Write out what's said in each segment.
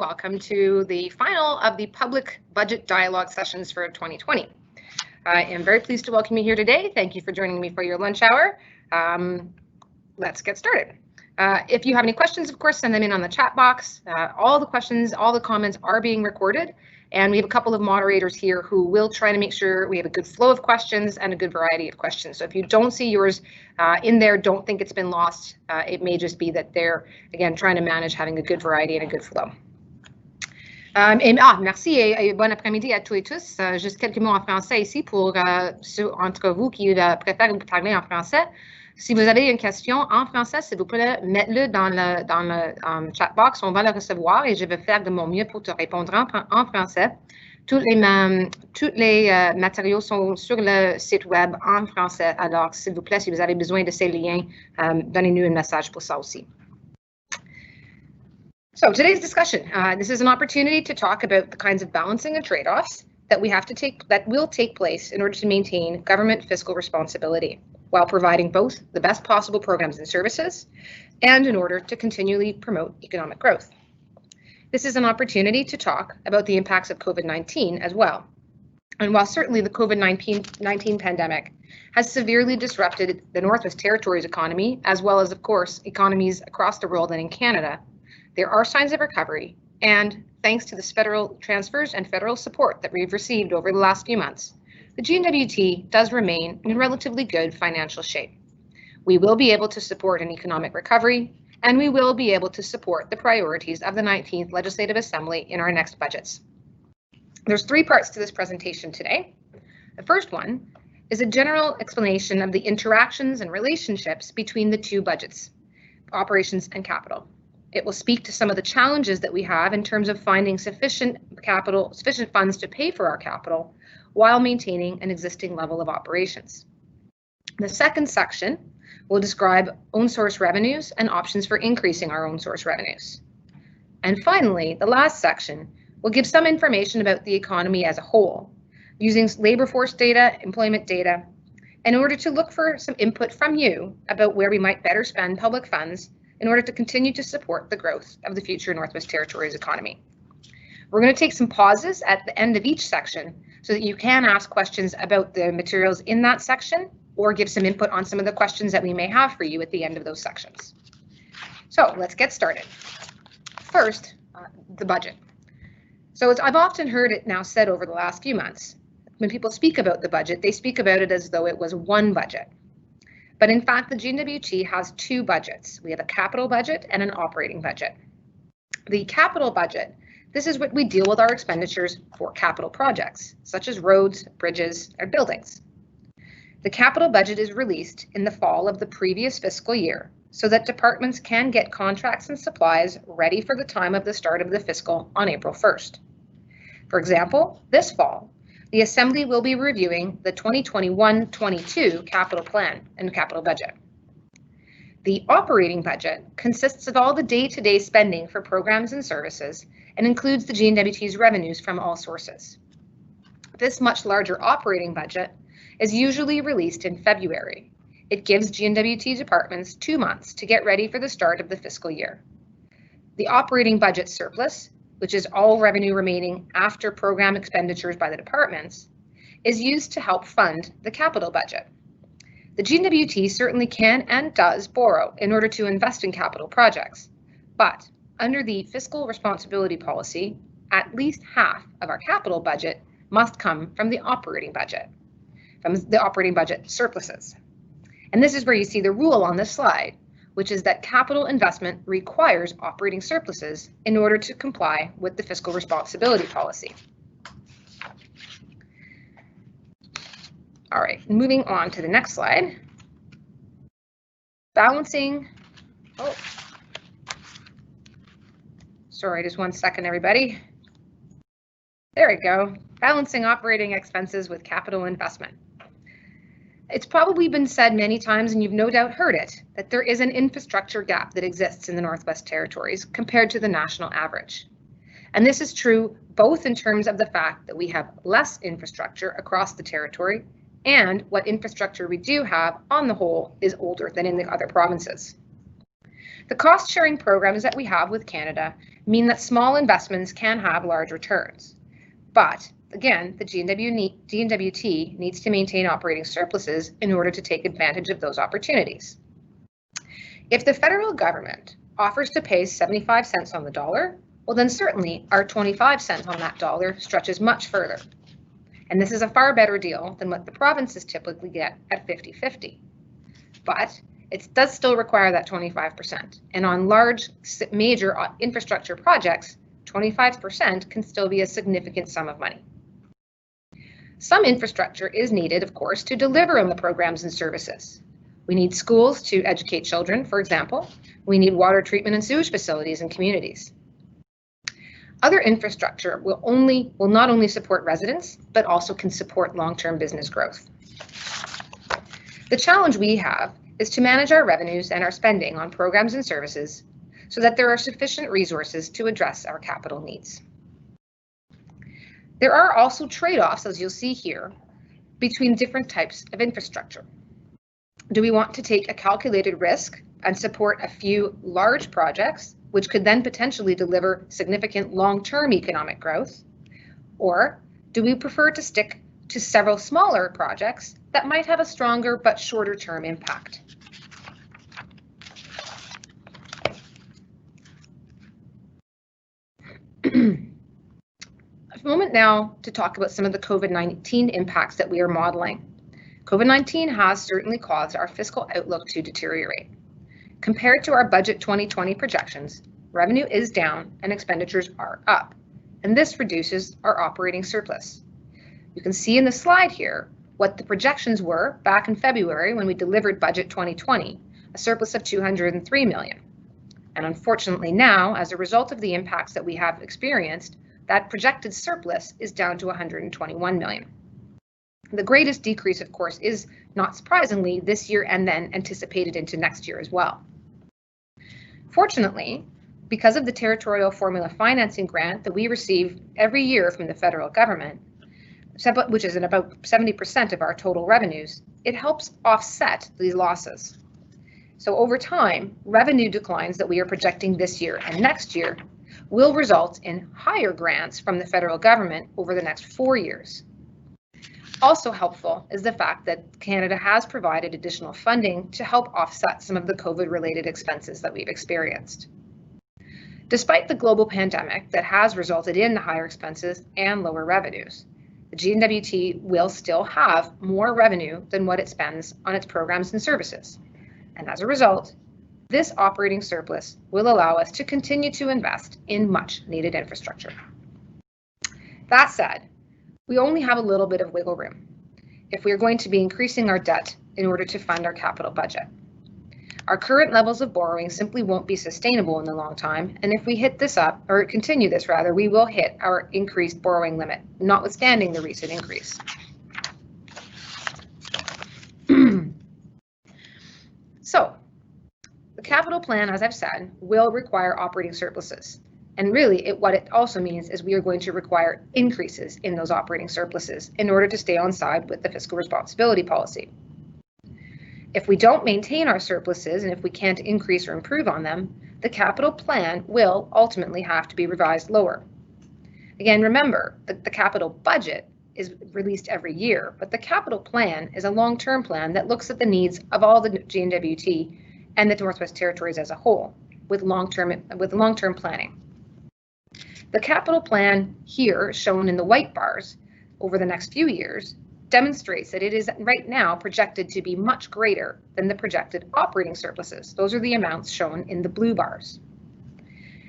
Welcome to the final of the public budget dialogue sessions for 2020. I am very pleased to welcome you here today. Thank you for joining me for your lunch hour. Let's get started. If you have any questions, of course, send them in on the chat box. All the questions, all the comments are being recorded, and we have a couple of moderators here who will try to make sure we have a good flow of questions and a good variety of questions. So if you don't see yours in there, don't think it's been lost. It may just be that they're, again, trying to manage having a good variety and a good flow. Merci et bon après-midi à tous et tous. Juste quelques mots en français ici pour ceux d'entre vous qui préfèrent parler en français. Si vous avez une question en français, s'il vous plaît, mettez-le dans le chat box. On va le recevoir et je vais faire de mon mieux pour te répondre en français. Tous les matériaux sont sur le site web en français. Alors, s'il vous plaît, si vous avez besoin de ces liens, donnez-nous un message pour ça aussi. So today's discussion, this is an opportunity to talk about the kinds of balancing and trade-offs that will take place in order to maintain government fiscal responsibility while providing both the best possible programs and services and in order to continually promote economic growth. This is an opportunity to talk about the impacts of COVID-19 as well. And while certainly the COVID-19 pandemic has severely disrupted the Northwest Territories economy, as well as, of course, economies across the world and in Canada, there are signs of recovery, and thanks to the federal transfers and federal support that we've received over the last few months, the GNWT does remain in relatively good financial shape. We will be able to support an economic recovery, and we will be able to support the priorities of the 19th Legislative Assembly in our next budgets. There's three parts to this presentation today. The first one is a general explanation of the interactions and relationships between the two budgets, operations and capital. It will speak to some of the challenges that we have in terms of finding sufficient funds to pay for our capital while maintaining an existing level of operations. The second section will describe own source revenues and options for increasing our own source revenues. And finally, the last section will give some information about the economy as a whole, using labor force data, employment data, in order to look for some input from you about where we might better spend public funds in order to continue to support the growth of the future Northwest Territories economy. We're going to take some pauses at the end of each section so that you can ask questions about the materials in that section or give some input on some of the questions that we may have for you at the end of those sections. So let's get started. First, the budget. So I've often heard it now said over the last few months, when people speak about the budget, they speak about it as though it was one budget. But in fact, the GNWT has two budgets. We have a capital budget and an operating budget. The capital budget, this is what we deal with our expenditures for capital projects, such as roads, bridges, or buildings. The capital budget is released in the fall of the previous fiscal year so that departments can get contracts and supplies ready for the time of the start of the fiscal on April 1st. For example, this fall, the Assembly will be reviewing the 2021-22 capital plan and capital budget. The operating budget consists of all the day-to-day spending for programs and services and includes the GNWT's revenues from all sources. This much larger operating budget is usually released in February. It gives GNWT departments 2 months to get ready for the start of the fiscal year. The operating budget surplus, which is all revenue remaining after program expenditures by the departments, is used to help fund the capital budget. The GNWT certainly can and does borrow in order to invest in capital projects, but under the fiscal responsibility policy, at least half of our capital budget must come from the operating budget surpluses. And this is where you see the rule on this slide, which is that capital investment requires operating surpluses in order to comply with the fiscal responsibility policy. All right, moving on to the next slide. Balancing, sorry, just 1 second, everybody. There we go. Balancing operating expenses with capital investment. It's probably been said many times, and you've no doubt heard it, that there is an infrastructure gap that exists in the Northwest Territories compared to the national average. And this is true both in terms of the fact that we have less infrastructure across the territory and what infrastructure we do have on the whole is older than in the other provinces. The cost-sharing programs that we have with Canada mean that small investments can have large returns. But again, the GNWT needs to maintain operating surpluses in order to take advantage of those opportunities. If the federal government offers to pay 75 cents on the dollar, well then certainly our 25 cents on that dollar stretches much further. And this is a far better deal than what the provinces typically get at 50-50. But it does still require that 25%. And on large, major infrastructure projects, 25% can still be a significant sum of money. Some infrastructure is needed, of course, to deliver on the programs and services. We need schools to educate children, for example. We need water treatment and sewage facilities in communities. Other infrastructure will not only support residents, but also can support long-term business growth. The challenge we have is to manage our revenues and our spending on programs and services so that there are sufficient resources to address our capital needs. There are also trade-offs, as you'll see here, between different types of infrastructure. Do we want to take a calculated risk and support a few large projects, which could then potentially deliver significant long-term economic growth? Or do we prefer to stick to several smaller projects that might have a stronger but shorter-term impact? A moment now to talk about some of the COVID-19 impacts that we are modeling. COVID-19 has certainly caused our fiscal outlook to deteriorate. Compared to our budget 2020 projections, revenue is down and expenditures are up, and this reduces our operating surplus. You can see in the slide here what the projections were back in February when we delivered budget 2020, a surplus of $203 million. And unfortunately now, as a result of the impacts that we have experienced, that projected surplus is down to $121 million. The greatest decrease, of course, is, not surprisingly, this year and then anticipated into next year as well. Fortunately, because of the territorial formula financing grant that we receive every year from the federal government, which is in about 70% of our total revenues, it helps offset these losses. So over time, revenue declines that we are projecting this year and next year will result in higher grants from the federal government over the next 4 years. Also helpful is the fact that Canada has provided additional funding to help offset some of the COVID-related expenses that we've experienced. Despite the global pandemic that has resulted in higher expenses and lower revenues, the GNWT will still have more revenue than what it spends on its programs and services. And as a result, this operating surplus will allow us to continue to invest in much needed infrastructure. That said, we only have a little bit of wiggle room if we are going to be increasing our debt in order to fund our capital budget. Our current levels of borrowing simply won't be sustainable in the long time, and if we hit this up, or continue this rather, we will hit our increased borrowing limit, notwithstanding the recent increase. So, the capital plan, as I've said, will require operating surpluses. And really, what it also means is we are going to require increases in those operating surpluses in order to stay on side with the fiscal responsibility policy. If we don't maintain our surpluses and if we can't increase or improve on them, the capital plan will ultimately have to be revised lower. Again, remember that the capital budget is released every year, but the capital plan is a long-term plan that looks at the needs of all the GNWT and the Northwest Territories as a whole with long-term planning. The capital plan here, shown in the white bars over the next few years, demonstrates that it is right now projected to be much greater than the projected operating surpluses. Those are the amounts shown in the blue bars.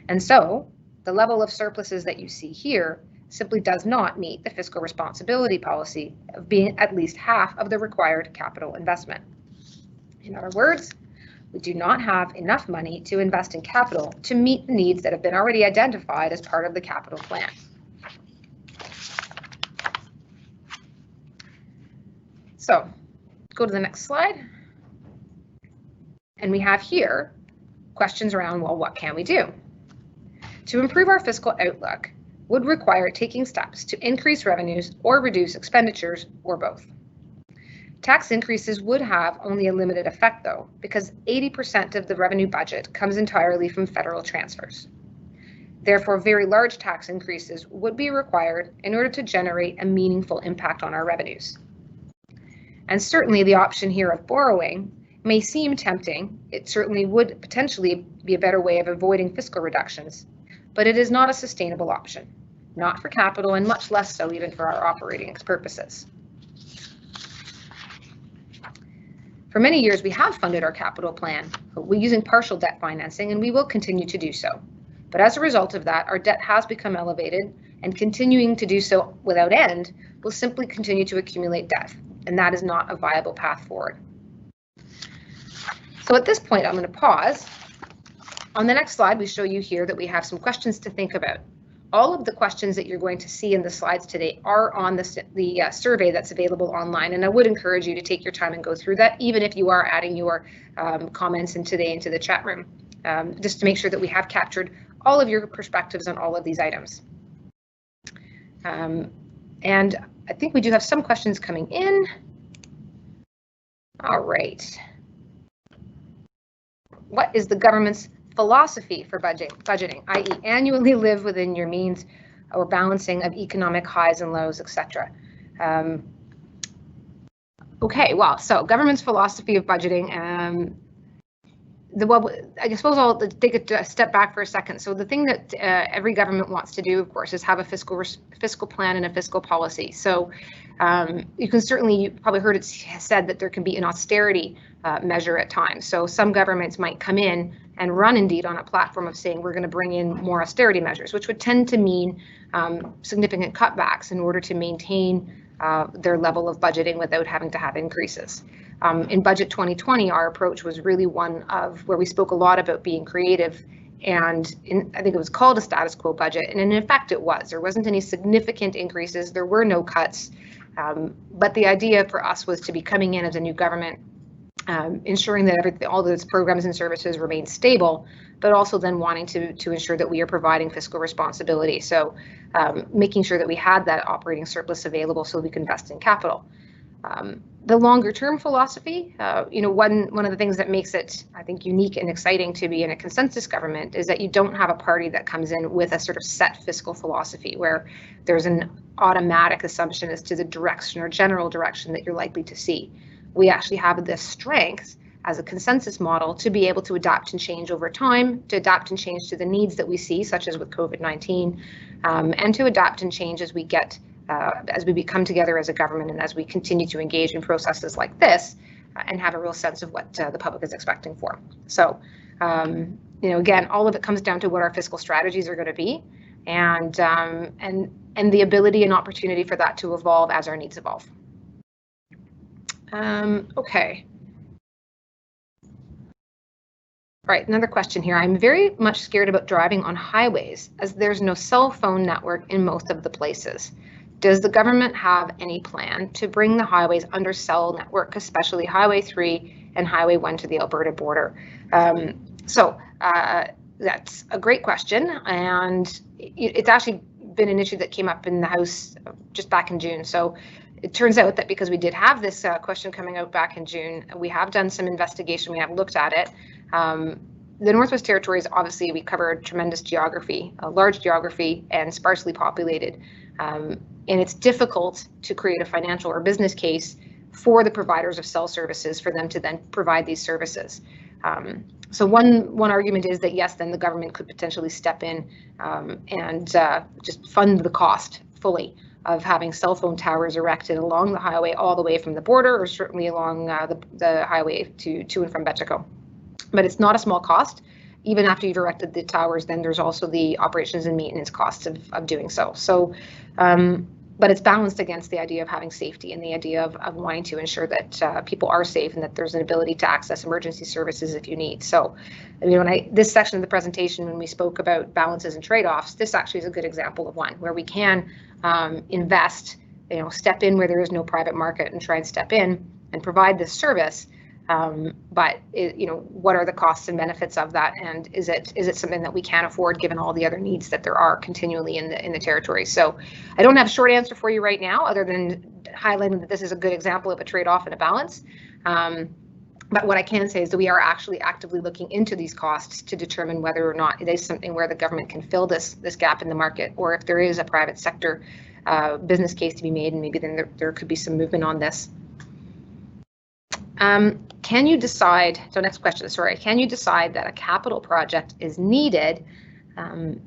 And so the level of surpluses that you see here simply does not meet the fiscal responsibility policy of being at least half of the required capital investment. In other words, we do not have enough money to invest in capital to meet the needs that have been already identified as part of the capital plan. So, go to the next slide. And we have here questions around, well, what can we do? To improve our fiscal outlook would require taking steps to increase revenues or reduce expenditures or both. Tax increases would have only a limited effect, though, because 80% of the revenue budget comes entirely from federal transfers. Therefore, very large tax increases would be required in order to generate a meaningful impact on our revenues. And certainly the option here of borrowing may seem tempting. It certainly would potentially be a better way of avoiding fiscal reductions, but it is not a sustainable option, not for capital and much less so even for our operating purposes. For many years, we have funded our capital plan. We're using partial debt financing, and we will continue to do so. But as a result of that, our debt has become elevated, and continuing to do so without end will simply continue to accumulate debt, and that is not a viable path forward. So at this point, I'm going to pause. On the next slide, we show you here that we have some questions to think about. All of the questions that you're going to see in the slides today are on the survey that's available online, and I would encourage you to take your time and go through that, even if you are adding your comments into the chat room, just to make sure that we have captured all of your perspectives on all of these items. And I think we do have some questions coming in. All right. What is the government's philosophy for budgeting, i.e. annually live within your means or balancing of economic highs and lows, etc.? Okay, well, so government's philosophy of budgeting, I suppose I'll take a step back for a second. So the thing that every government wants to do, of course, is have a fiscal plan and a fiscal policy. So you can certainly, you probably heard it said that there can be an austerity measure at times. So some governments might come in and run indeed on a platform of saying we're going to bring in more austerity measures, which would tend to mean significant cutbacks in order to maintain their level of budgeting without having to have increases. In Budget 2020, our approach was really one of where we spoke a lot about being creative, and I think it was called a status quo budget, and in effect it was. There wasn't any significant increases, there were no cuts, but the idea for us was to be coming in as a new government, ensuring that all those programs and services remain stable, but also then wanting to ensure that we are providing fiscal responsibility. So making sure that we had that operating surplus available so we can invest in capital. The longer term philosophy, one of the things that makes it, I think, unique and exciting to be in a consensus government is that you don't have a party that comes in with a sort of set fiscal philosophy where there's an automatic assumption as to the direction or general direction that you're likely to see. We actually have this strength as a consensus model to be able to adapt and change over time, to adapt and change to the needs that we see, such as with COVID-19, and to adapt and change as we get as we become together as a government and as we continue to engage in processes like this and have a real sense of what the public is expecting for. So, again, all of it comes down to what our fiscal strategies are going to be, and the ability and opportunity for that to evolve as our needs evolve. Okay. All right, another question here. I'm very much scared about driving on highways as there's no cell phone network in most of the places. Does the government have any plan to bring the highways under cell network, especially Highway 3 and Highway 1 to the Alberta border? So that's a great question, and it's actually been an issue that came up in the House just back in June. So it turns out that because we did have this question coming out back in June, we have done some investigation, we have looked at it. The Northwest Territories, obviously, we cover a tremendous geography, a large geography, and sparsely populated. And it's difficult to create a financial or business case for the providers of cell services for them to then provide these services. So one argument is that yes, then the government could potentially step in and just fund the cost fully of having cell phone towers erected along the highway all the way from the border, or certainly along the highway to and from Betchico. But it's not a small cost. Even after you've erected the towers, then there's also the operations and maintenance costs of doing so. So, but it's balanced against the idea of having safety and the idea of wanting to ensure that people are safe and that there's an ability to access emergency services if you need. So, this section of the presentation, when we spoke about balances and trade-offs, this actually is a good example of one where we can invest, step in where there is no private market and try and step in and provide this service, But what are the costs and benefits of that, and is it something that we can afford given all the other needs that there are continually in the territory? So I don't have a short answer for you right now, other than highlighting that this is a good example of a trade-off and a balance. But what I can say is that we are actually actively looking into these costs to determine whether or not it is something where the government can fill this gap in the market, or if there is a private sector business case to be made, and maybe then there could be some movement on this. Can you decide, so next question, sorry, can you decide that a capital project is needed and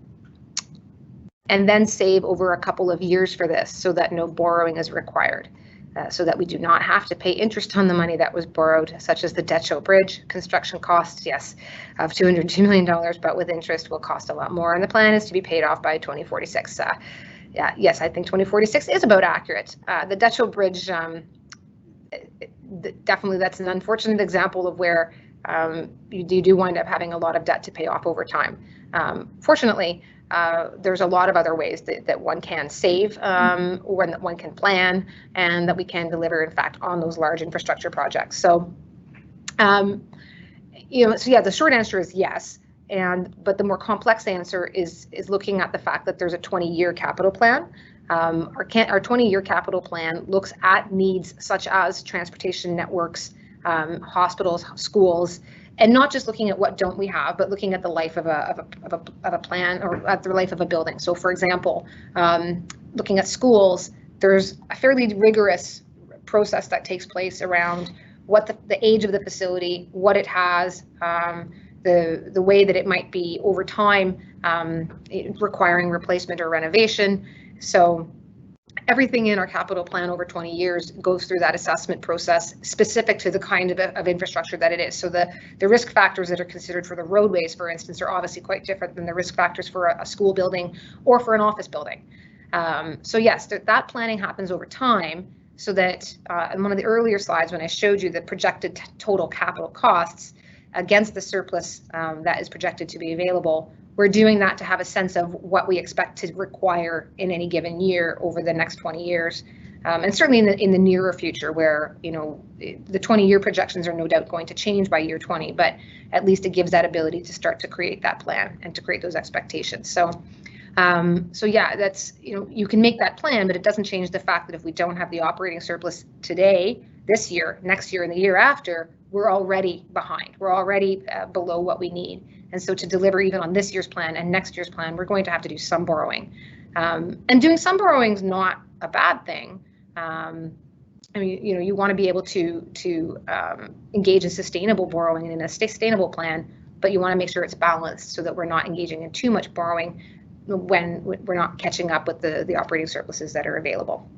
then save over a couple of years for this so that no borrowing is required? So that we do not have to pay interest on the money that was borrowed, such as the Decho Bridge construction costs, yes, of $202 million, but with interest will cost a lot more. And the plan is to be paid off by 2046. Yes, I think 2046 is about accurate. The Decho Bridge, definitely that's an unfortunate example of where you do wind up having a lot of debt to pay off over time. Fortunately, there's a lot of other ways that one can save, or that one can plan, and that we can deliver, in fact, on those large infrastructure projects. So, so yeah, the short answer is yes. But the more complex answer is looking at the fact that there's a 20-year capital plan. Our 20-year capital plan looks at needs such as transportation networks, hospitals, schools, and not just looking at what don't we have, but looking at the life of a plan, or at the life of a building. So, for example, looking at schools, there's a fairly rigorous process that takes place around what the age of the facility, what it has, the way that it might be over time, requiring replacement or renovation. So everything in our capital plan over 20 years goes through that assessment process specific to the kind of infrastructure that it is. So the risk factors that are considered for the roadways, for instance, are obviously quite different than the risk factors for a school building or for an office building. So yes, that planning happens over time, so that in one of the earlier slides when I showed you the projected total capital costs against the surplus that is projected to be available, we're doing that to have a sense of what we expect to require in any given year over the next 20 years. And certainly in the nearer future, where the 20-year projections are no doubt going to change by year 20, but at least it gives that ability to start to create that plan and to create those expectations. So yeah, that's, you can make that plan, but it doesn't change the fact that if we don't have the operating surplus today, this year, next year, and the year after, we're already behind. We're already below what we need. And so to deliver even on this year's plan and next year's plan, we're going to have to do some borrowing. And doing some borrowing is not a bad thing. I mean, you want to be able to engage in sustainable borrowing and in a sustainable plan, but you want to make sure it's balanced so that we're not engaging in too much borrowing when we're not catching up with the operating surpluses that are available.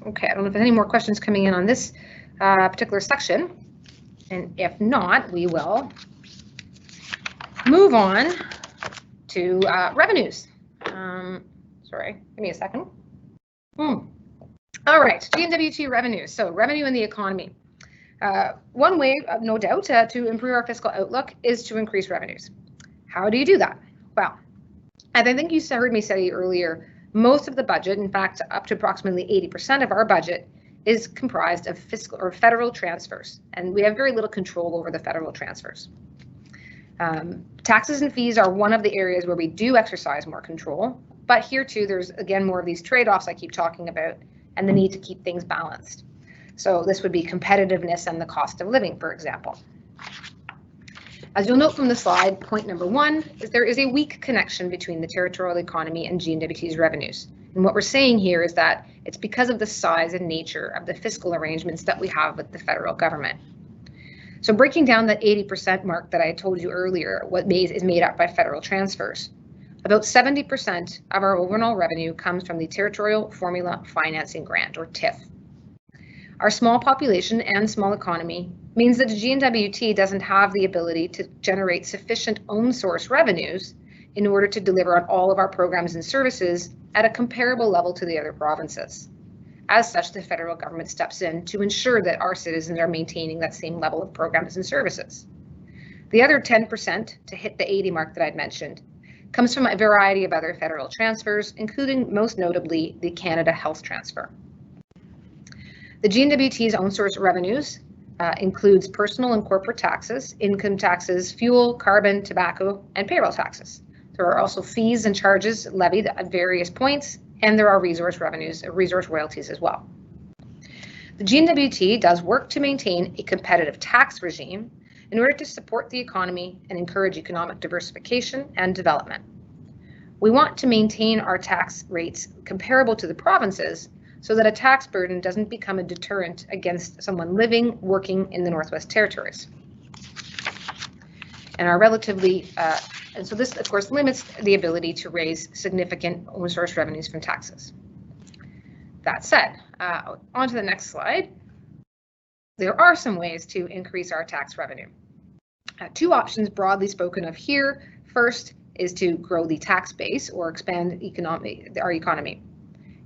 Okay, I don't know if there's any more questions coming in on this particular section. And if not, we will move on to revenues. Sorry, give me a second. All right, GNWT revenues. So revenue in the economy. One way, no doubt, to improve our fiscal outlook is to increase revenues. How do you do that? Well, as I think you heard me say earlier, most of the budget, in fact, up to approximately 80% of our budget, is comprised of fiscal or federal transfers, and we have very little control over the federal transfers. Taxes and fees are one of the areas where we do exercise more control, but here too, there's again more of these trade-offs I keep talking about, and the need to keep things balanced. So this would be competitiveness and the cost of living, for example. As you'll note from the slide, point number one is there is a weak connection between the territorial economy and GNWT's revenues. And what we're saying here is that it's because of the size and nature of the fiscal arrangements that we have with the federal government. So breaking down that 80% mark that I told you earlier, what is made up by federal transfers. About 70% of our overall revenue comes from the Territorial Formula Financing Grant, or TIF. Our small population and small economy means that GNWT doesn't have the ability to generate sufficient own source revenues in order to deliver on all of our programs and services at a comparable level to the other provinces. As such, the federal government steps in to ensure that our citizens are maintaining that same level of programs and services. The other 10% to hit the 80 mark that I'd mentioned comes from a variety of other federal transfers, including most notably the Canada Health Transfer. The GNWT's own source revenues includes personal and corporate taxes, income taxes, fuel, carbon, tobacco, and payroll taxes. There are also fees and charges levied at various points, and there are resource royalties as well. The GNWT does work to maintain a competitive tax regime in order to support the economy and encourage economic diversification and development. We want to maintain our tax rates comparable to the provinces so that a tax burden doesn't become a deterrent against someone living, working in the Northwest Territories. And so this, of course, limits the ability to raise significant own source revenues from taxes. That said, on to the next slide. There are some ways to increase our tax revenue. Two options broadly spoken of here. First is to grow the tax base or expand our economy.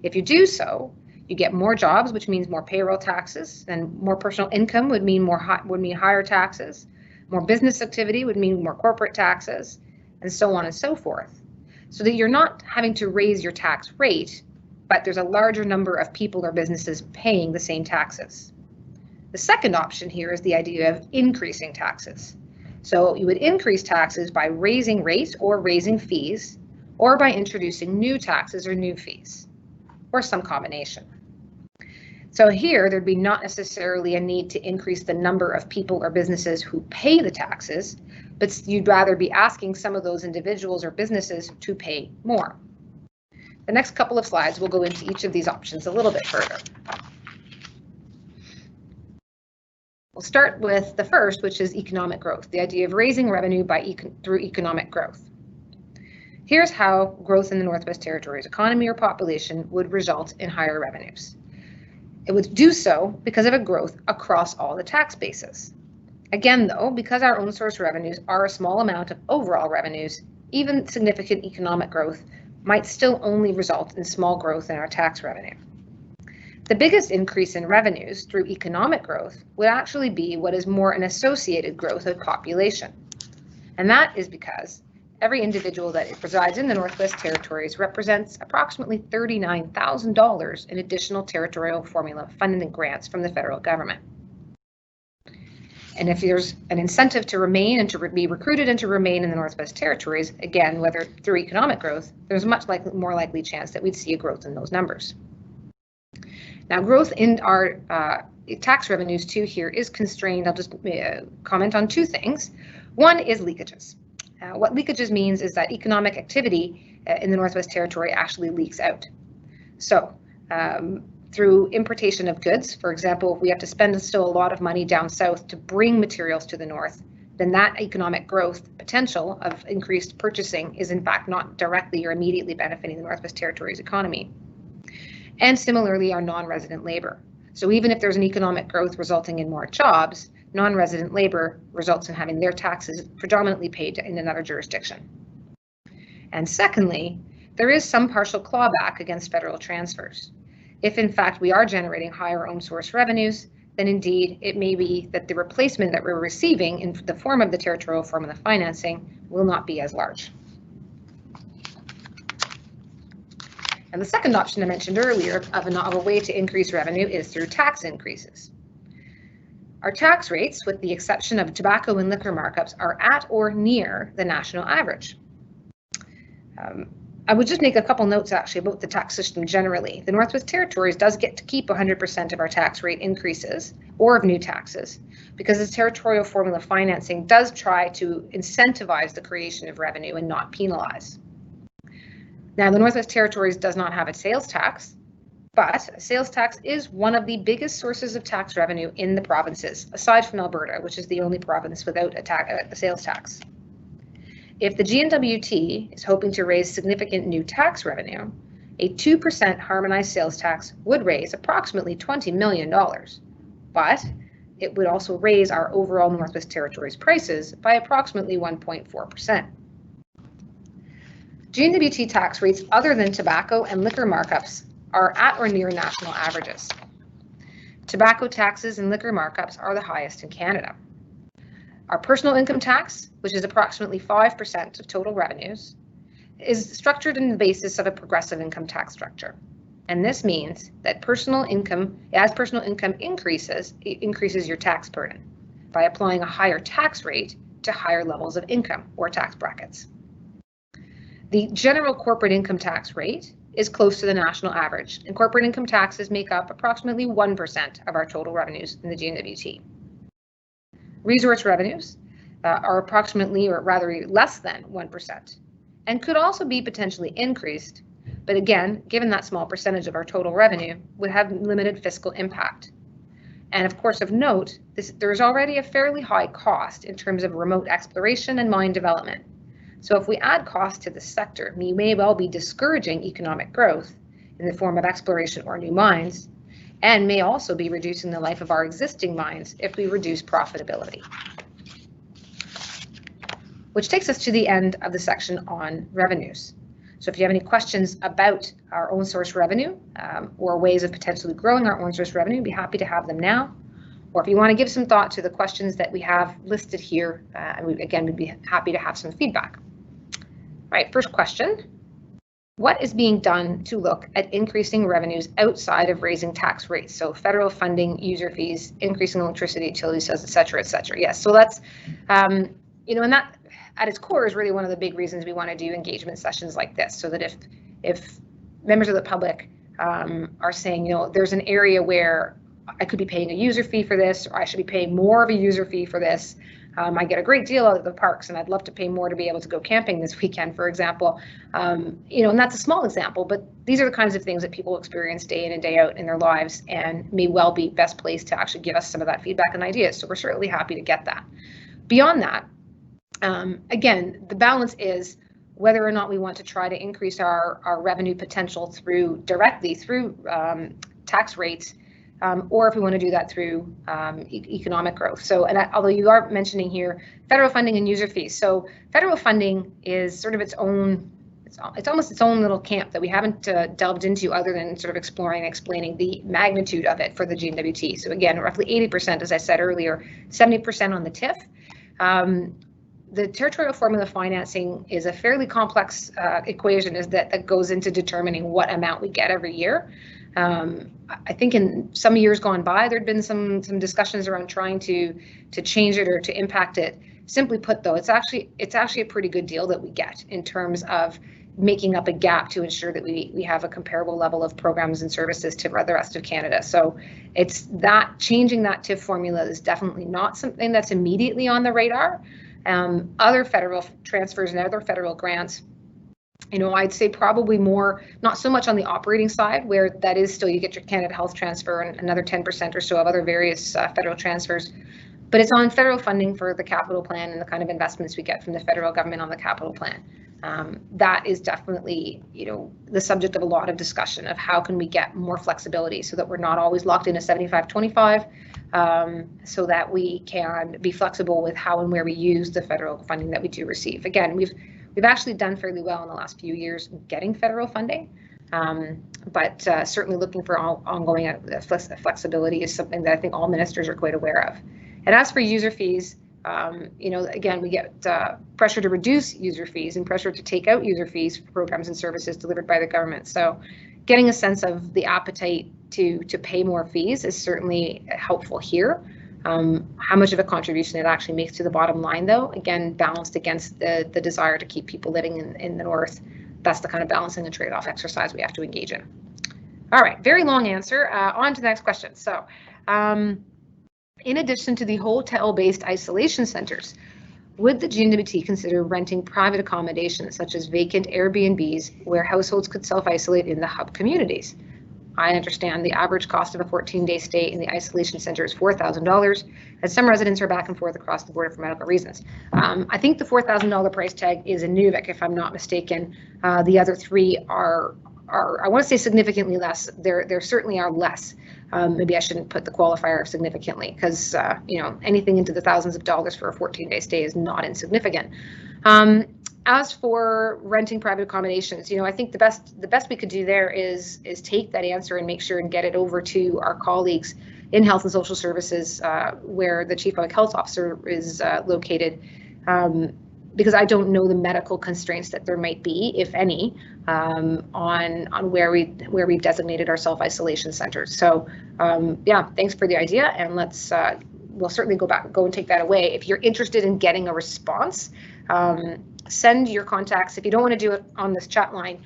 If you do so, you get more jobs, which means more payroll taxes, and more personal income would mean higher taxes. More business activity would mean more corporate taxes, and so on and so forth. So that you're not having to raise your tax rate, but there's a larger number of people or businesses paying the same taxes. The second option here is the idea of increasing taxes. So you would increase taxes by raising rates or raising fees, or by introducing new taxes or new fees, or some combination. So here, there'd be not necessarily a need to increase the number of people or businesses who pay the taxes, but you'd rather be asking some of those individuals or businesses to pay more. The next couple of slides will go into each of these options a little bit further. We'll start with the first, which is economic growth, the idea of raising revenue through economic growth. Here's how growth in the Northwest Territories economy or population would result in higher revenues. It would do so because of a growth across all the tax bases. Again, though, because our own source revenues are a small amount of overall revenues, even significant economic growth might still only result in small growth in our tax revenue. The biggest increase in revenues through economic growth would actually be what is more an associated growth of population. And that is because every individual that resides in the Northwest Territories represents approximately $39,000 in additional territorial formula funding grants from the federal government. And if there's an incentive to remain and to be recruited and to remain in the Northwest Territories, again, whether through economic growth, there's a much more likely chance that we'd see a growth in those numbers. Now, growth in our tax revenues too here is constrained. I'll just comment on two things. One is leakages. What leakages means is that economic activity in the Northwest Territory actually leaks out. So through importation of goods, for example, if we have to spend still a lot of money down south to bring materials to the north, then that economic growth potential of increased purchasing is in fact not directly or immediately benefiting the Northwest Territories economy. And similarly, our non-resident labor. So even if there's an economic growth resulting in more jobs, non-resident labor results in having their taxes predominantly paid in another jurisdiction. And secondly, there is some partial clawback against federal transfers. If in fact we are generating higher own source revenues, then indeed it may be that the replacement that we're receiving in the form of the territorial formula financing will not be as large. And the second option I mentioned earlier of a way to increase revenue is through tax increases. Our tax rates, with the exception of tobacco and liquor markups, are at or near the national average. I would just make a couple notes actually about the tax system generally. The Northwest Territories does get to keep 100% of our tax rate increases or of new taxes because the territorial formula financing does try to incentivize the creation of revenue and not penalize. Now, the Northwest Territories does not have a sales tax, but a sales tax is one of the biggest sources of tax revenue in the provinces, aside from Alberta, which is the only province without a sales tax. If the GNWT is hoping to raise significant new tax revenue, a 2% harmonized sales tax would raise approximately $20 million, but it would also raise our overall Northwest Territories prices by approximately 1.4%. GNWT tax rates other than tobacco and liquor markups are at or near national averages. Tobacco taxes and liquor markups are the highest in Canada. Our personal income tax, which is approximately 5% of total revenues, is structured on the basis of a progressive income tax structure. And this means that personal income, as personal income increases, it increases your tax burden by applying a higher tax rate to higher levels of income or tax brackets. The general corporate income tax rate is close to the national average, and corporate income taxes make up approximately 1% of our total revenues in the GNWT. Resource revenues are approximately, or rather less than 1%, and could also be potentially increased, but again, given that small percentage of our total revenue, would have limited fiscal impact. And of course, of note, there's already a fairly high cost in terms of remote exploration and mine development. So if we add cost to the sector, we may well be discouraging economic growth in the form of exploration or new mines, and may also be reducing the life of our existing mines if we reduce profitability. Which takes us to the end of the section on revenues. So if you have any questions about our own source revenue or ways of potentially growing our own source revenue, I'd be happy to have them now. Or if you want to give some thought to the questions that we have listed here, we'd be happy to have some feedback. All right, first question. What is being done to look at increasing revenues outside of raising tax rates? So federal funding, user fees, increasing electricity, utility sales, et cetera, et cetera. Yes, so that's, and that at its core is really one of the big reasons we want to do engagement sessions like this, so that if members of the public are saying, there's an area where I could be paying a user fee for this, or I should be paying more of a user fee for this. I get a great deal out of the parks, and I'd love to pay more to be able to go camping this weekend, for example. And that's a small example, but these are the kinds of things that people experience day in and day out in their lives, and may well be best placed to actually give us some of that feedback and ideas. So we're certainly happy to get that. Beyond that, again, the balance is whether or not we want to try to increase our revenue potential directly through tax rates, or if we want to do that through economic growth. So, although you are mentioning here federal funding and user fees, so federal funding is sort of its own, it's almost its own little camp that we haven't delved into, other than sort of exploring and explaining the magnitude of it for the GNWT. So again, roughly 80%, as I said earlier, 70% on the TIF. The territorial formula financing is a fairly complex equation that goes into determining what amount we get every year. I think in some years gone by, there'd been some discussions around trying to change it or to impact it. Simply put, though, it's actually a pretty good deal that we get in terms of making up a gap to ensure that we have a comparable level of programs and services to the rest of Canada. So it's that changing that TIF formula is definitely not something that's immediately on the radar. Other federal transfers and other federal grants, I'd say probably more, not so much on the operating side, where that is still, you get your Canada Health transfer and another 10% or so of other various federal transfers, but it's on federal funding for the capital plan and the kind of investments we get from the federal government on the capital plan. That is definitely, the subject of a lot of discussion of how can we get more flexibility so that we're not always locked in a 75-25, so that we can be flexible with how and where we use the federal funding that we do receive. Again, we've actually done fairly well in the last few years getting federal funding, but certainly looking for ongoing flexibility is something that I think all ministers are quite aware of. And as for user fees, again, we get pressure to reduce user fees and pressure to take out user fees for programs and services delivered by the government. So getting a sense of the appetite to pay more fees is certainly helpful here. How much of a contribution it actually makes to the bottom line, though, again, balanced against the desire to keep people living in the north, that's the kind of balancing and trade-off exercise we have to engage in. All right, very long answer. On to the next question. So, in addition to the hotel-based isolation centers, would the GNWT consider renting private accommodations such as vacant Airbnbs where households could self-isolate in the hub communities? I understand the average cost of a 14-day stay in the isolation center is $4,000, and some residents are back and forth across the border for medical reasons. I think the $4,000 price tag is in Nunavut, if I'm not mistaken. The other three are I want to say significantly less. There certainly are less. Maybe I shouldn't put the qualifier of significantly, because anything into the thousands of dollars for a 14-day stay is not insignificant. As for renting private accommodations, I think the best we could do there is take that answer and make sure and get it over to our colleagues in Health and Social Services, where the Chief Public Health Officer is located. because I don't know the medical constraints that there might be, if any, on where we've designated our self-isolation centers. So yeah, thanks for the idea, and let's we'll certainly go and take that away. If you're interested in getting a response, send your contacts. If you don't want to do it on this chat line,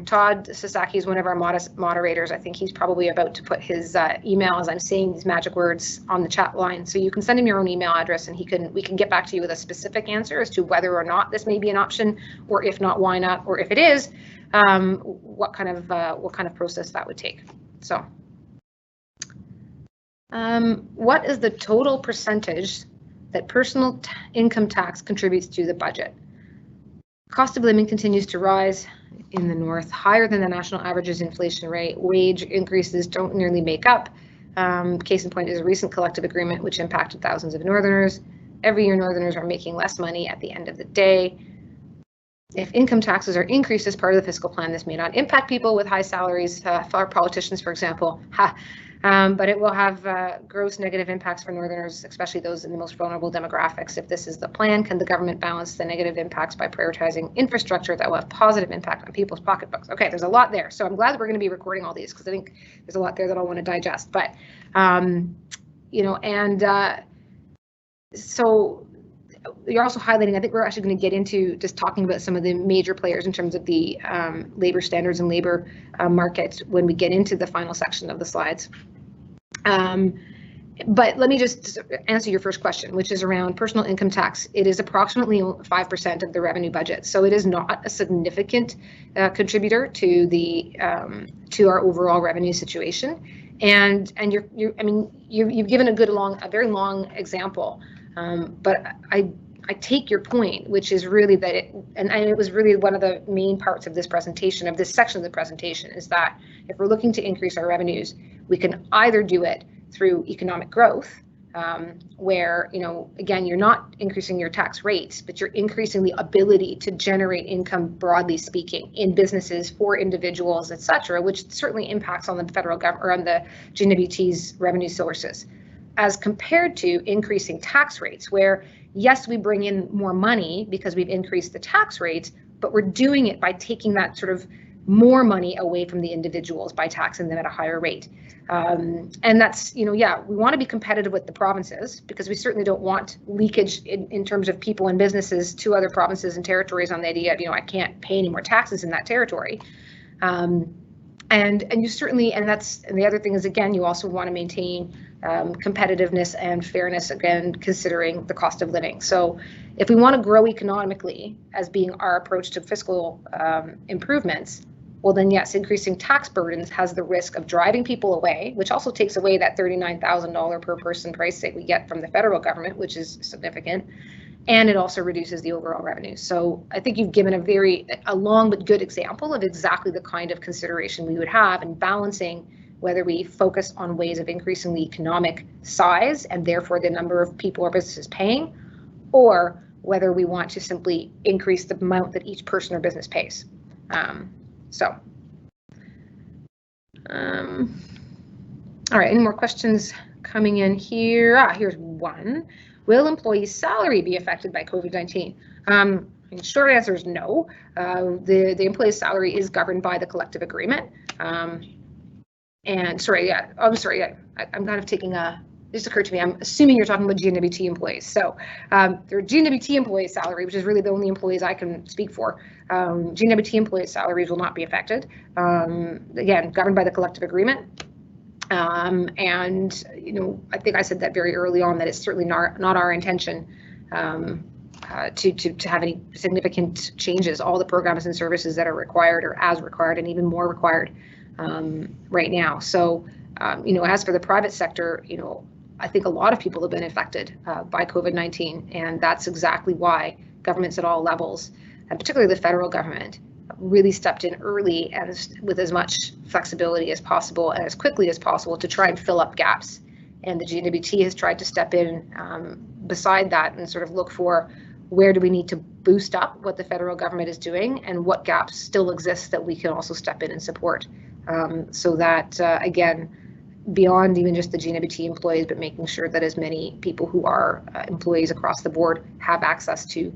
Todd Sasaki is one of our moderators. I think he's probably about to put his email as I'm saying these magic words on the chat line. So you can send him your own email address, and we can get back to you with a specific answer as to whether or not this may be an option, or if not, why not, or if it is, what kind of process that would take. So, what is the total percentage that personal income tax contributes to the budget? Cost of living continues to rise in the north, higher than the national average's inflation rate. Wage increases don't nearly make up. Case in point is a recent collective agreement which impacted thousands of Northerners. Every year, Northerners are making less money at the end of the day. If income taxes are increased as part of the fiscal plan, this may not impact people with high salaries, for politicians, for example. But it will have gross negative impacts for Northerners, especially those in the most vulnerable demographics. If this is the plan, can the government balance the negative impacts by prioritizing infrastructure that will have positive impact on people's pocketbooks? Okay, there's a lot there. So I'm glad that we're going to be recording all these, because I think there's a lot there that I'll want to digest. But, you know, and so you're also highlighting, I think we're actually going to get into just talking about some of the major players in terms of the labor standards and labor market when we get into the final section of the slides. But let me just answer your first question, which is around personal income tax. It is approximately 5% of the revenue budget, so it is not a significant contributor to the to our overall revenue situation. And you've given a very long example, but I take your point, which is really that it was really one of the main parts of this presentation, of this section of the presentation, is that if we're looking to increase our revenues, we can either do it through economic growth, where, you know, again, you're not increasing your tax rates, but you're increasing the ability to generate income, broadly speaking, in businesses for individuals, et cetera, which certainly impacts on the federal government or on the GNWT's revenue sources, as compared to increasing tax rates, where yes, we bring in more money because we've increased the tax rates, but we're doing it by taking that sort of more money away from the individuals by taxing them at a higher rate. And that's, you know, yeah, we want to be competitive with the provinces, because we certainly don't want leakage in terms of people and businesses to other provinces and territories on the idea of, you know, I can't pay any more taxes in that territory. And you certainly, and the other thing is, again, you also want to maintain competitiveness and fairness, again, considering the cost of living. So if we want to grow economically as being our approach to fiscal improvements, well then yes, increasing tax burdens has the risk of driving people away, which also takes away that $39,000 per person price that we get from the federal government, which is significant. And it also reduces the overall revenue. So I think you've given a long but good example of exactly the kind of consideration we would have in balancing whether we focus on ways of increasing the economic size and therefore the number of people or businesses paying, or whether we want to simply increase the amount that each person or business pays. All right, any more questions coming in here? Here's one. Will employees' salary be affected by COVID-19? Short answer is no. The employee's salary is governed by the collective agreement. And sorry, yeah, I'm sorry, yeah, I'm kind of taking a, this occurred to me, I'm assuming you're talking about GNWT employees. So their GNWT employees' salary, which is really the only employees I can speak for, GNWT employees' salaries will not be affected. Again, governed by the collective agreement. And, you know, I think I said that very early on, that it's certainly not our intention to have any significant changes. All the programs and services that are required are as required and even more required right now. So, you know, as for the private sector, you know, I think a lot of people have been affected by COVID-19, and that's exactly why governments at all levels, and particularly the federal government, really stepped in early and with as much flexibility as possible and as quickly as possible to try and fill up gaps. And the GNWT has tried to step in beside that and sort of look for where do we need to boost up what the federal government is doing and what gaps still exist that we can also step in and support. So that, again, beyond even just the GNWT employees, but making sure that as many people who are employees across the board have access to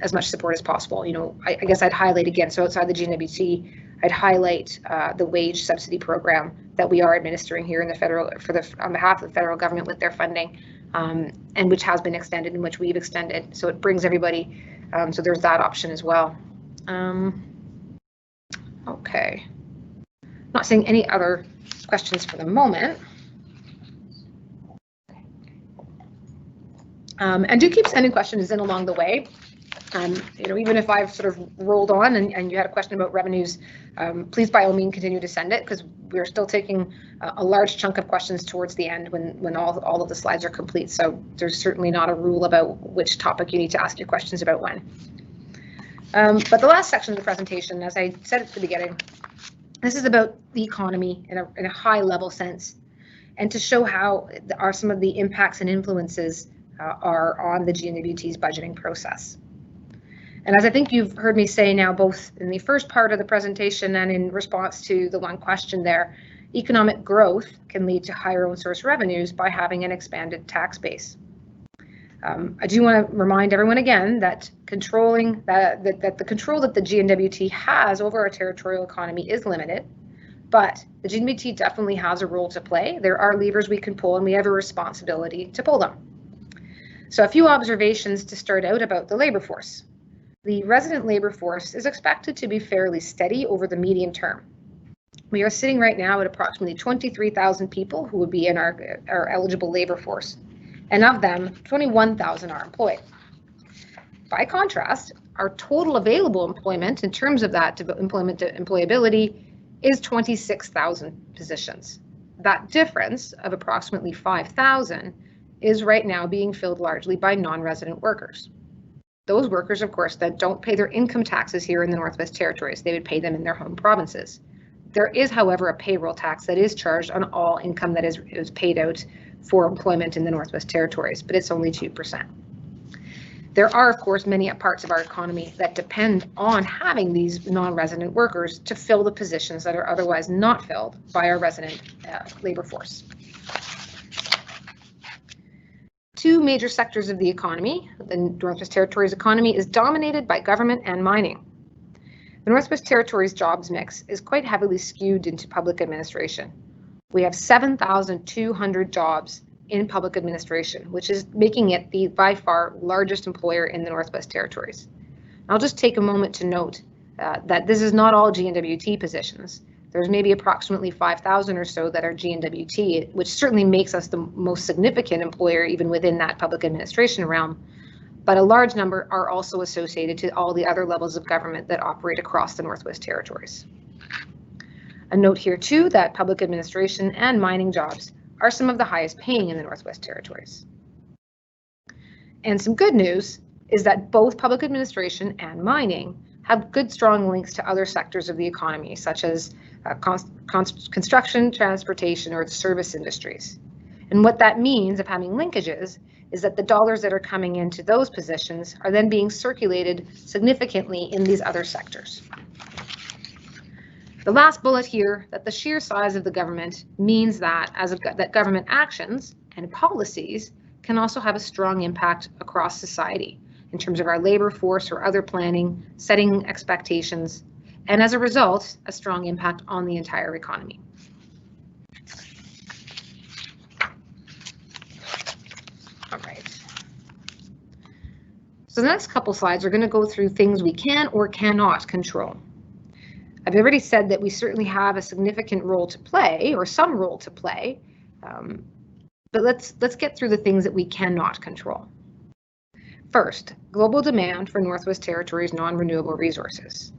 as much support as possible. You know, I guess I'd highlight again, so outside the GNWT, I'd highlight the wage subsidy program that we are administering here in the federal, on behalf of the federal government with their funding, and which has been extended and which we've extended. So it brings everybody, so there's that option as well. Okay, not seeing any other questions for the moment. And do keep sending questions in along the way. You know, even if I've sort of rolled on and you had a question about revenues, please by all means continue to send it, because we're still taking a large chunk of questions towards the end when all of the slides are complete. So there's certainly not a rule about which topic you need to ask your questions about when. But the last section of the presentation, as I said at the beginning, this is about the economy in a high level sense, and to show how are some of the impacts and influences are on the GNWT's budgeting process. And as I think you've heard me say now, both in the first part of the presentation and in response to the one question there, economic growth can lead to higher own source revenues by having an expanded tax base. I do want to remind everyone again that controlling that the control that the GNWT has over our territorial economy is limited, but the GNWT definitely has a role to play. There are levers we can pull, and we have a responsibility to pull them. So a few observations to start out about the labor force. The resident labor force is expected to be fairly steady over the medium term. We are sitting right now at approximately 23,000 people who would be in our eligible labor force, and of them, 21,000 are employed. By contrast, our total available employment in terms of that employment to employability is 26,000 positions. That difference of approximately 5,000 is right now being filled largely by non-resident workers. Those workers, of course, that don't pay their income taxes here in the Northwest Territories. They would pay them in their home provinces. There is, however, a payroll tax that is charged on all income that is paid out for employment in the Northwest Territories, but it's only 2%. There are, of course, many parts of our economy that depend on having these non-resident workers to fill the positions that are otherwise not filled by our resident labor force. Two major sectors of the economy. The Northwest Territories economy is dominated by government and mining. The Northwest Territories jobs mix is quite heavily skewed into public administration. We have 7,200 jobs in public administration, which is making it the by far largest employer in the Northwest Territories. I'll just take a moment to note that this is not all GNWT positions. There's maybe approximately 5,000 or so that are GNWT, which certainly makes us the most significant employer even within that public administration realm. But a large number are also associated to all the other levels of government that operate across the Northwest Territories. A note here too that public administration and mining jobs are some of the highest paying in the Northwest Territories. And some good news is that both public administration and mining have good strong links to other sectors of the economy, such as construction, transportation, or the service industries. And what that means of having linkages is that the dollars that are coming into those positions are then being circulated significantly in these other sectors. The last bullet here, that the sheer size of the government means that that government actions and policies can also have a strong impact across society in terms of our labor force or other planning, setting expectations, and as a result, a strong impact on the entire economy. All right. So the next couple slides are going to go through things we can or cannot control. I've already said that we certainly have a significant role to play, or some role to play, but let's get through the things that we cannot control. First, global demand for Northwest Territories non-renewable resources.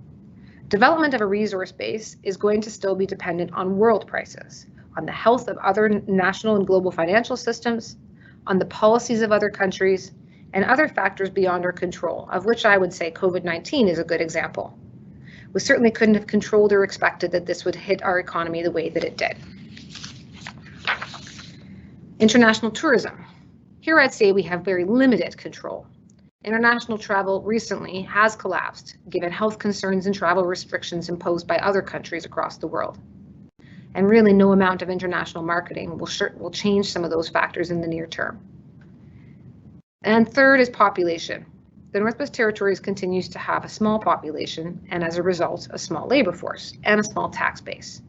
Development of a resource base is going to still be dependent on world prices, on the health of other national and global financial systems, on the policies of other countries, and other factors beyond our control, of which I would say COVID-19 is a good example. We certainly couldn't have controlled or expected that this would hit our economy the way that it did. International tourism. Here I'd say we have very limited control. International travel recently has collapsed, given health concerns and travel restrictions imposed by other countries across the world. And really no amount of international marketing will change some of those factors in the near term. And third is population. the Northwest Territories continues to have a small population and, as a result, a small labour force and a small tax base.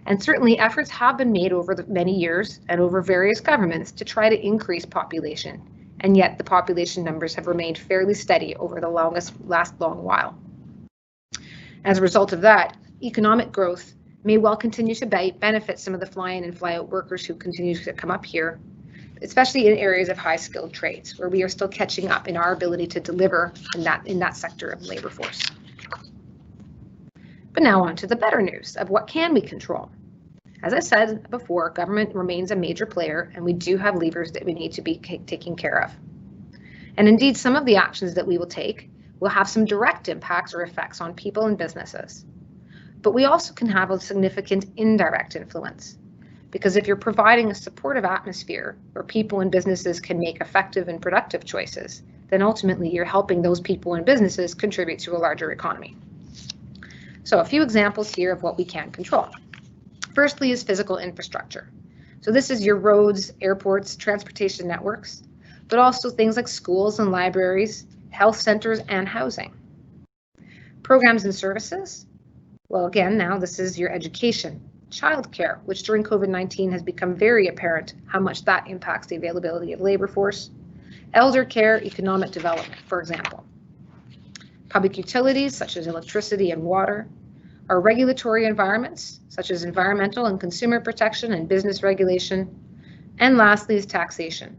And certainly efforts have been made over the many years and over various governments to try to increase population, and yet the population numbers have remained fairly steady over the last long while. As a result of that, economic growth may well continue to benefit some of the fly-in and fly-out workers who continue to come up here, especially in areas of high-skilled trades, where we are still catching up in our ability to deliver in that sector of the labour force. But now on to the better news of what can we control. As I said before, government remains a major player, and we do have levers that we need to be taking care of. And indeed, some of the actions that we will take will have some direct impacts or effects on people and businesses. But we also can have a significant indirect influence, because if you're providing a supportive atmosphere where people and businesses can make effective and productive choices, then ultimately you're helping those people and businesses contribute to a larger economy. So a few examples here of what we can control. Firstly is physical infrastructure. So this is your roads, airports, transportation networks, but also things like schools and libraries, health centers, and housing. Programs and services. Well, again, now this is your education, childcare, which during COVID-19 has become very apparent how much that impacts the availability of labor force. Elder care, economic development, for example. Public utilities, such as electricity and water. Our regulatory environments, such as environmental and consumer protection and business regulation. And lastly is taxation.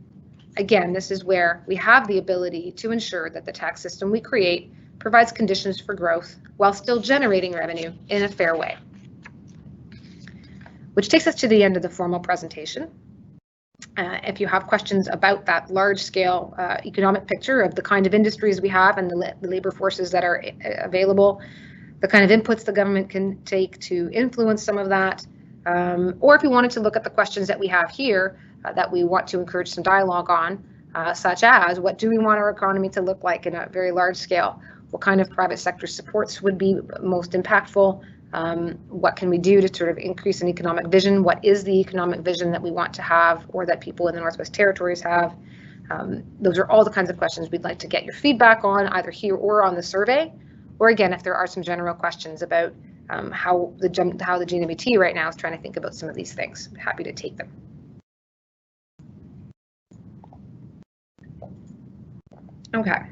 Again, this is where we have the ability to ensure that the tax system we create provides conditions for growth while still generating revenue in a fair way. Which takes us to the end of the formal presentation. If you have questions about that large-scale economic picture of the kind of industries we have and the labor forces that are available, the kind of inputs the government can take to influence some of that, or if you wanted to look at the questions that we have here that we want to encourage some dialogue on, such as what do we want our economy to look like in a very large scale? What kind of private sector supports would be most impactful? What can we do to sort of increase an economic vision? What is the economic vision that we want to have or that people in the Northwest Territories have? Those are all the kinds of questions we'd like to get your feedback on, either here or on the survey. Or again, if there are some general questions about how the GNWT right now is trying to think about some of these things, I'm happy to take them. Okay.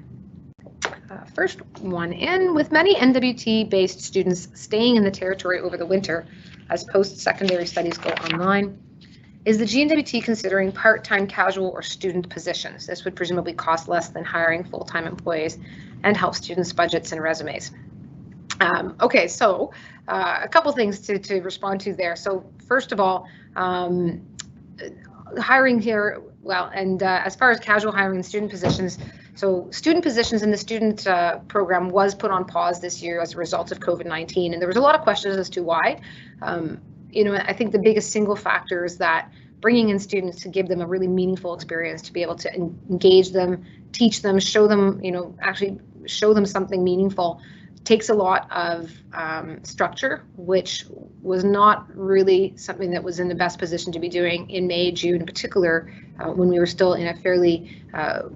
First one in, with many NWT-based students staying in the Territory over the winter as post-secondary studies go online, is the GNWT considering part-time casual or student positions? This would presumably cost less than hiring full-time employees and help students' budgets and resumes. Okay, so a couple things to respond to there. So first of all, hiring here, well, and as far as casual hiring and student positions, so student positions in the student program was put on pause this year as a result of COVID-19, and there was a lot of questions as to why. You know, I think the biggest single factor is that bringing in students to give them a really meaningful experience, to be able to engage them, teach them, show them, you know, actually show them something meaningful, takes a lot of structure, which was not really something that was in the best position to be doing in May, June in particular, when we were still in a fairly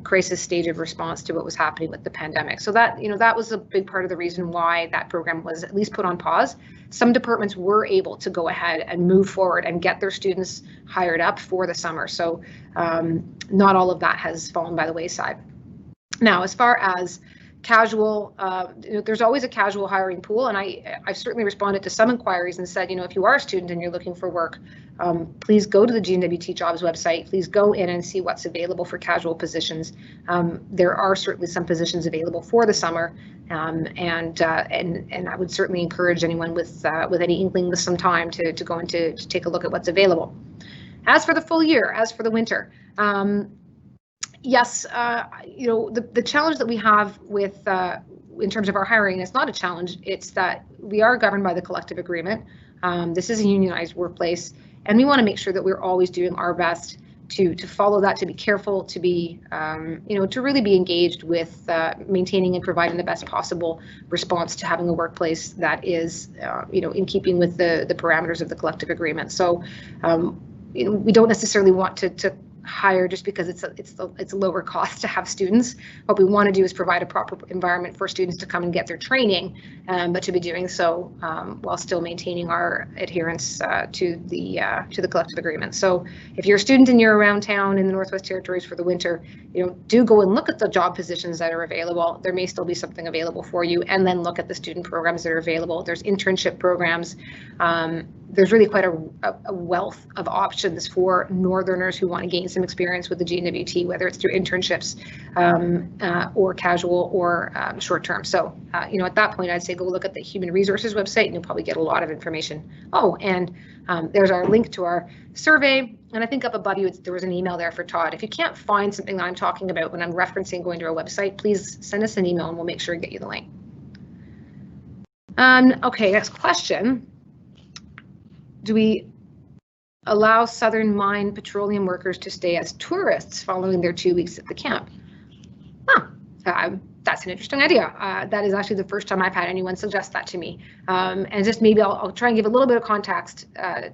crisis stage of response to what was happening with the pandemic. So that, you know, that was a big part of the reason why that program was at least put on pause. Some departments were able to go ahead and move forward and get their students hired up for the summer. So not all of that has fallen by the wayside. Now, as far as casual, you know, there's always a casual hiring pool, and I've certainly responded to some inquiries and said, you know, if you are a student and you're looking for work, please go to the GNWT jobs website. Please go in and see what's available for casual positions. There are certainly some positions available for the summer, and I would certainly encourage anyone with any inkling with some time to go in to take a look at what's available. As for the full year, as for the winter. Yes, you know, the challenge that we have with in terms of our hiring, it's not a challenge. It's that we are governed by the collective agreement. This is a unionized workplace, and we want to make sure that we're always doing our best to follow that, to be careful, to be, you know, to really be engaged with maintaining and providing the best possible response to having a workplace that is, you know, in keeping with the parameters of the collective agreement. So, you know, we don't necessarily want to higher just because it's lower cost to have students. What we want to do is provide a proper environment for students to come and get their training, but to be doing so while still maintaining our adherence to the collective agreement. So if you're a student and you're around town in the Northwest Territories for the winter, do go and look at the job positions that are available. There may still be something available for you, and then look at the student programs that are available. There's internship programs. There's really quite a wealth of options for Northerners who want to gain some experience with the GNWT, whether it's through internships or casual or short-term. So, at that point, I'd say go look at the Human Resources website, and you'll probably get a lot of information. Oh, and there's our link to our survey. And I think up above you, there was an email there for Todd. If you can't find something that I'm talking about when I'm referencing going to our website, please send us an email and we'll make sure to get you the link. Okay, next question. Do we allow Southern Mine petroleum workers to stay as tourists following their 2 weeks at the camp? That's an interesting idea. That is actually the first time I've had anyone suggest that to me. And just maybe I'll try and give a little bit of context